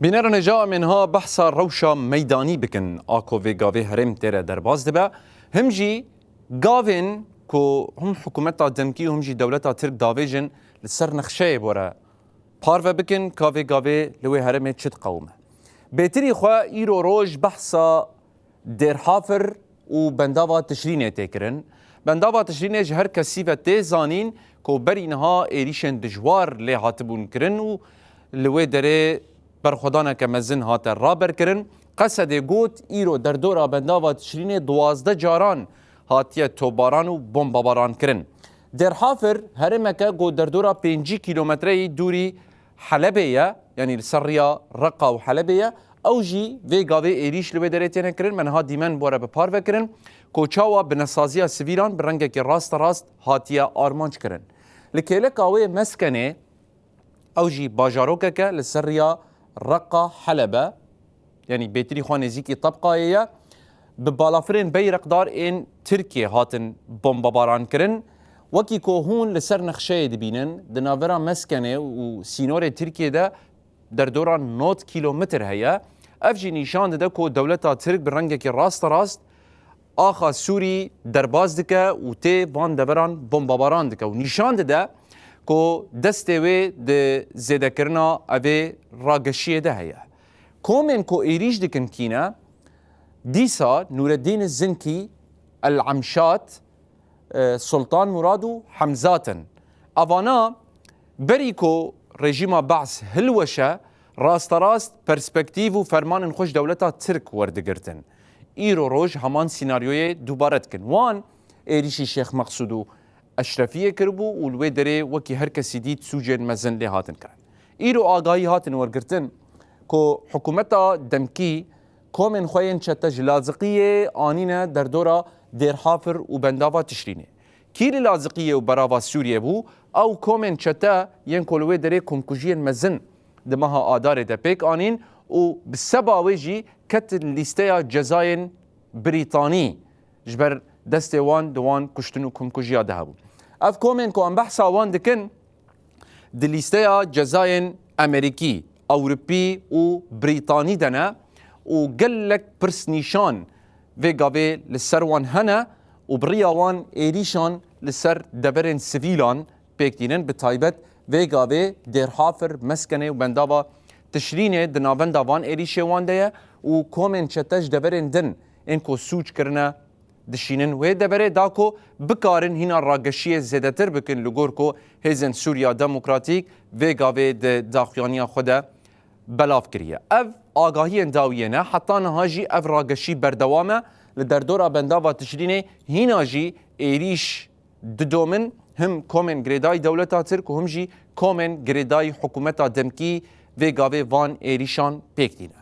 بینرن جا منها بحثا روشا میدانی بکن آکو و گاوه هرم تیره در باز دبا هم جی گاوین که هم حکومت دمکی هم جی دولت ترک داویجن لسر نخشه بورا پارو بکن گاوه لوی هرم چت قومه بهتری خواه ایرو روش بحثا در حافر و بنداوا تشرینه تکرن بنداوا تشرینه جهر کسی و تیزانین که بر اینها ایریشن دجوار لی هاتبون کرن و لوی داره برخودانه که مزن هات رابر کرن قصد گوت ایرو در دورا بنداوا تشرینه 12 جاران هاتیه توباران و بمباران کرن در حافر هرمکه گو در دورا 5 کیلومتری دوری حلبیه یعنی سریا رقا و حلبیه او جی وی گاوه ایریش لوی داره تینه کرن منها دیمن بوره بپار وکرن کوچاوا بنسازیا سویلان برنگه که راست هاتیه آرمانچ کرن لکیلک آوه مسکنه او جی باجاروکه که لسریا رقا حلبه یعنی بهتری خوانزیکی طبقایه ببالافرین بیرقدار این ترکیه هاتن بمباران کرن وکی که هون لسر نخشه دبینن دناورا مسکنه و سینور ترکیه ده در دوران 9 کیلومتر هیا افجی نشان ده که دولتا ترک برنگه که راست آخا سوری در باز دکه و تی وان دوران بمباران دکه و نشان ده که دسته وی ده زیده کرنا اوه راگشیه ده هیا کومن که ایریش دکن کینا دیسا نور الدین الزنکی العمشات سلطان مرادو حمزاتن اوانا بریکو رژیم بعث هلوشه راست پرسپکتیو و فرمان خوش دولتا ترک وردگرتن ایرو روش همان سیناریوی دوبارت کن وان ایریشی شیخ مقصودو اشرفیه کربو و الوی داره وکی هر کسی دید سوجن مزن لی هاتن کرن ایرو آگاهی هاتن ورگرتن که حکومتا دمکی کومن خوین چتج لازقیه آنینه در دورا در حافر و بنداوا تشرینه کیل لازقیه و براوا سوریه بو او کومن چتا ین کلوی داره کمکوژین مزن دمها آداره ده پیک آنین و بسباوی جی کت لیسته جزاین بریتانی جبر دست وان دوان کشتن و کمکوژیا ده بو اف کومن کو ام بحثا وان دکن د لیسته جزاین امریکی اوروپی و بریتانی دنا و قلك برس نيشان في قابي للسر وان هنا وبريا وان ايريشان للسر دبرن سفيلان بيكتينن بتايبت في قابي دير حافر مسكنه وبندابا تشرينه دنابندا وان ايريشه وان ديه وكومن چتج دبرن دن انكو سوچ کرنا دشينن و دبره داكو بكارن هنا راگشيه زيادتر بكن لغوركو هزن سوريا ديمقراطيك في قابي داخيانيا خدا بلاف کریه اف آگاهی انداویه نه حتی نهاجی اف راگشی بردوامه لدر دورا بنداوا تشرینه هیناجی ایریش ددومن هم کومن گریدای دولتا ترک و هم جی کومن گریدای حکومتا دمکی و گاوه وان ایریشان پیکتینه